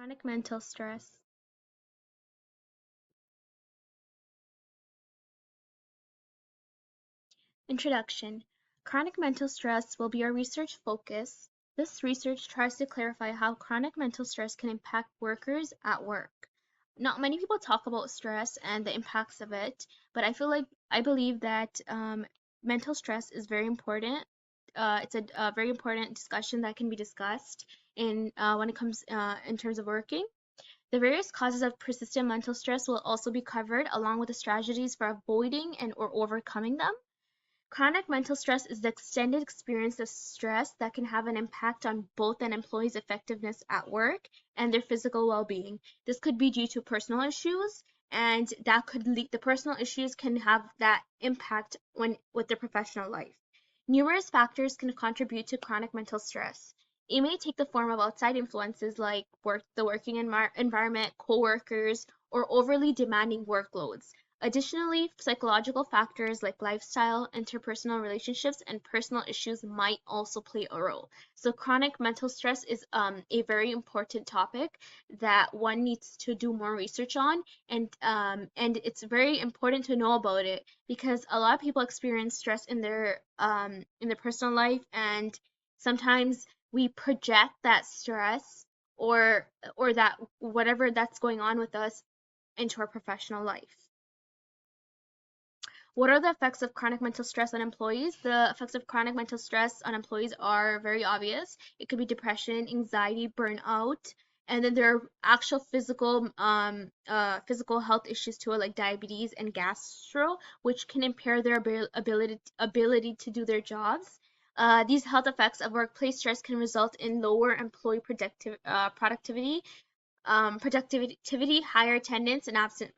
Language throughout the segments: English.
Chronic mental stress. Introduction. Chronic mental stress will be our research focus. This research tries to clarify how chronic mental stress can impact workers at work. Not many people talk about stress and the impacts of it, but I believe that mental stress is very important. It's a very important discussion that can be discussed in when it comes in terms of working. The various causes of persistent mental stress will also be covered, along with the strategies for avoiding and/or overcoming them. Chronic mental stress is the extended experience of stress that can have an impact on both an employee's effectiveness at work and their physical well-being. This could be due to personal issues, and the personal issues can have that impact with their professional life. Numerous factors can contribute to chronic mental stress. It may take the form of outside influences like the working environment, coworkers, or overly demanding workloads. Additionally, psychological factors like lifestyle, interpersonal relationships, and personal issues might also play a role. So chronic mental stress is a very important topic that one needs to do more research on, and it's very important to know about it because a lot of people experience stress in their personal life, and sometimes we project that stress or that whatever that's going on with us into our professional life. What are the effects of chronic mental stress on employees? The effects of chronic mental stress on employees are very obvious. It could be depression, anxiety, burnout, and then there are actual physical health issues too, like diabetes and gastro, which can impair their ability to do their jobs. These health effects of workplace stress can result in lower employee productivity, higher attendance, and absent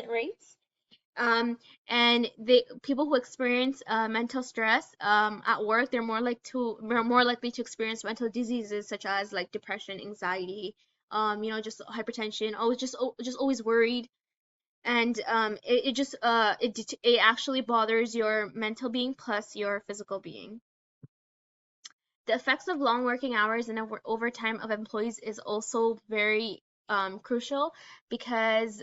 rates. And people who experience mental stress at work, they're more likely to experience mental diseases such as like depression, anxiety, just hypertension, just always worried, and it actually bothers your mental being plus your physical being. The effects of long working hours and overtime of employees is also very crucial because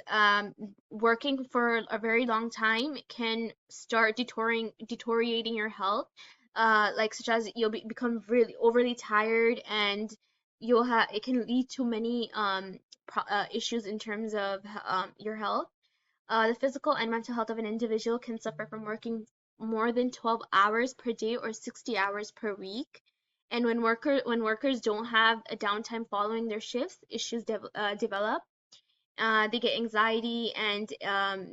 working for a very long time can start deteriorating your health, such as become really overly tired, and it can lead to many issues in terms of your health. The physical and mental health of an individual can suffer from working more than 12 hours per day or 60 hours per week. And when workers don't have a downtime following their shifts, issues develop. They get anxiety, and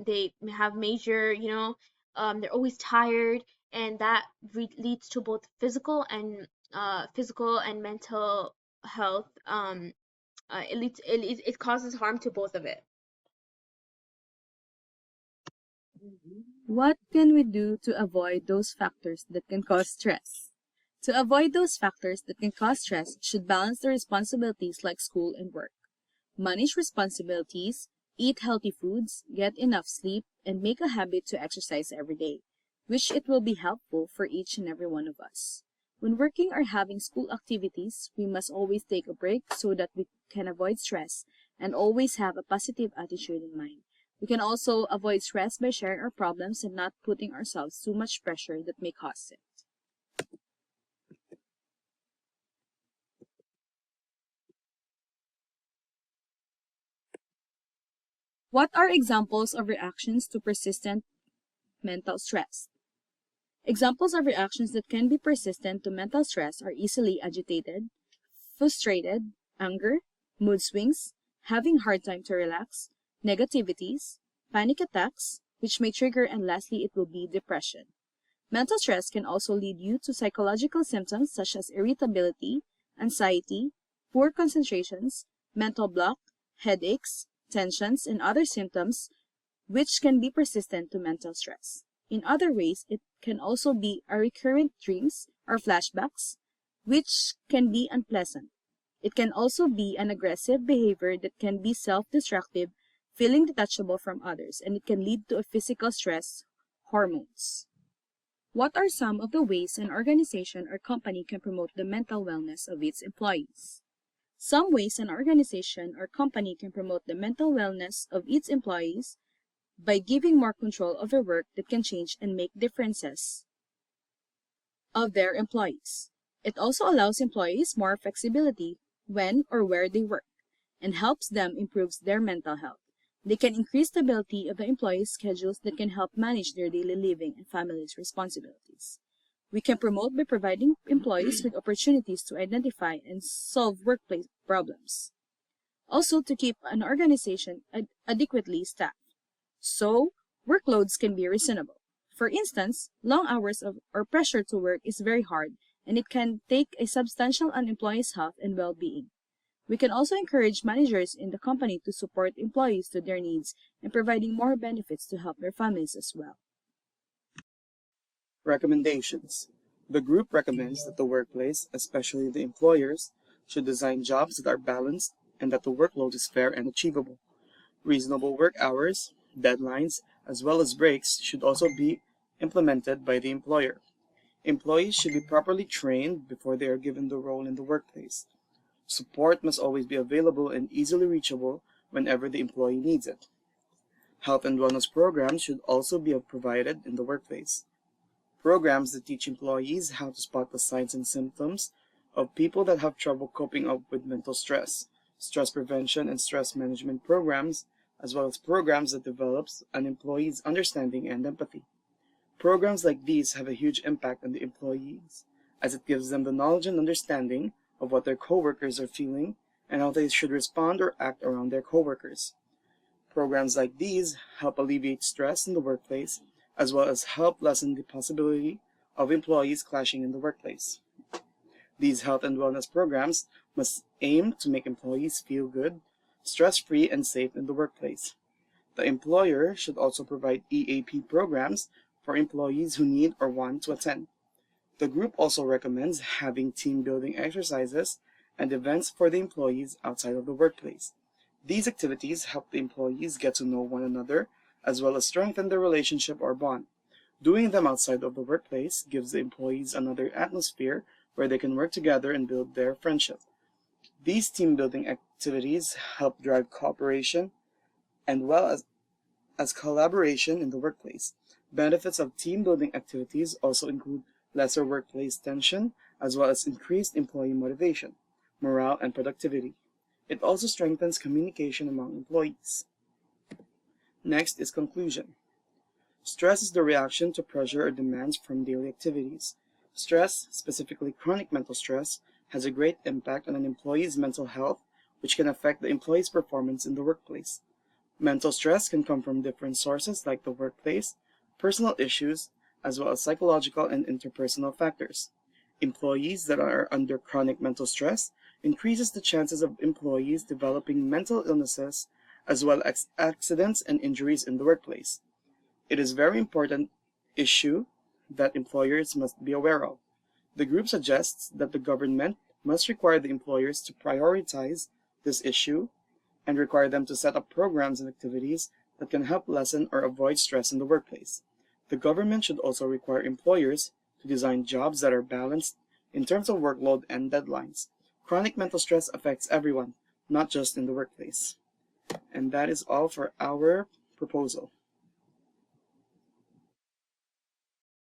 they have major, they're always tired, and that leads to both physical and mental health. It causes harm to both of it. What can we do to avoid those factors that can cause stress? To avoid those factors that can cause stress, should balance the responsibilities like school and work. Manage responsibilities, eat healthy foods, get enough sleep, and make a habit to exercise every day, which it will be helpful for each and every one of us. When working or having school activities, we must always take a break so that we can avoid stress and always have a positive attitude in mind. We can also avoid stress by sharing our problems and not putting ourselves too much pressure that may cause it. What are examples of reactions to persistent mental stress? Examples of reactions that can be persistent to mental stress are easily agitated, frustrated, anger, mood swings, having hard time to relax, negativities, panic attacks, which may trigger, and lastly, it will be depression. Mental stress can also lead you to psychological symptoms such as irritability, anxiety, poor concentrations, mental block, headaches, tensions, and other symptoms which can be persistent to mental stress. In other ways, it can also be a recurrent dreams or flashbacks, which can be unpleasant. It can also be an aggressive behavior that can be self-destructive, feeling detachable from others, and it can lead to a physical stress hormones. What are some of the ways an organization or company can promote the mental wellness of its employees? Some ways an organization or company can promote the mental wellness of its employees by giving more control over work that can change and make differences of their employees. It also allows employees more flexibility when or where they work and helps them improve their mental health. They can increase stability of the employees' schedules that can help manage their daily living and family's responsibilities. We can promote by providing employees with opportunities to identify and solve workplace problems. Also, to keep an organization adequately staffed, so workloads can be reasonable. For instance, long hours or pressure to work is very hard, and it can take a substantial on employees' health and well-being. We can also encourage managers in the company to support employees to their needs and providing more benefits to help their families as well. Recommendations. The group recommends that the workplace, especially the employers, should design jobs that are balanced and that the workload is fair and achievable. Reasonable work hours, deadlines, as well as breaks should also be implemented by the employer. Employees should be properly trained before they are given the role in the workplace. Support must always be available and easily reachable whenever the employee needs it. Health and wellness programs should also be provided in the workplace. Programs that teach employees how to spot the signs and symptoms of people that have trouble coping up with mental stress, stress prevention and stress management programs, as well as programs that develops an employee's understanding and empathy. Programs like these have a huge impact on the employees, as it gives them the knowledge and understanding of what their coworkers are feeling and how they should respond or act around their coworkers. Programs like these help alleviate stress in the workplace, as well as help lessen the possibility of employees clashing in the workplace. These health and wellness programs must aim to make employees feel good, stress-free, and safe in the workplace. The employer should also provide EAP programs for employees who need or want to attend. The group also recommends having team-building exercises and events for the employees outside of the workplace. These activities help the employees get to know one another, as well as strengthen their relationship or bond. Doing them outside of the workplace gives the employees another atmosphere where they can work together and build their friendship. These team-building activities help drive cooperation and as collaboration in the workplace. Benefits of team-building activities also include lesser workplace tension, as well as increased employee motivation, morale, and productivity. It also strengthens communication among employees. Next is conclusion. Stress is the reaction to pressure or demands from daily activities. Stress, specifically chronic mental stress, has a great impact on an employee's mental health, which can affect the employee's performance in the workplace. Mental stress can come from different sources like the workplace, personal issues, as well as psychological and interpersonal factors. Employees that are under chronic mental stress increases the chances of employees developing mental illnesses as well as accidents and injuries in the workplace. It is a very important issue that employers must be aware of. The group suggests that the government must require the employers to prioritize this issue and require them to set up programs and activities that can help lessen or avoid stress in the workplace. The government should also require employers to design jobs that are balanced in terms of workload and deadlines. Chronic mental stress affects everyone, not just in the workplace. And that is all for our proposal.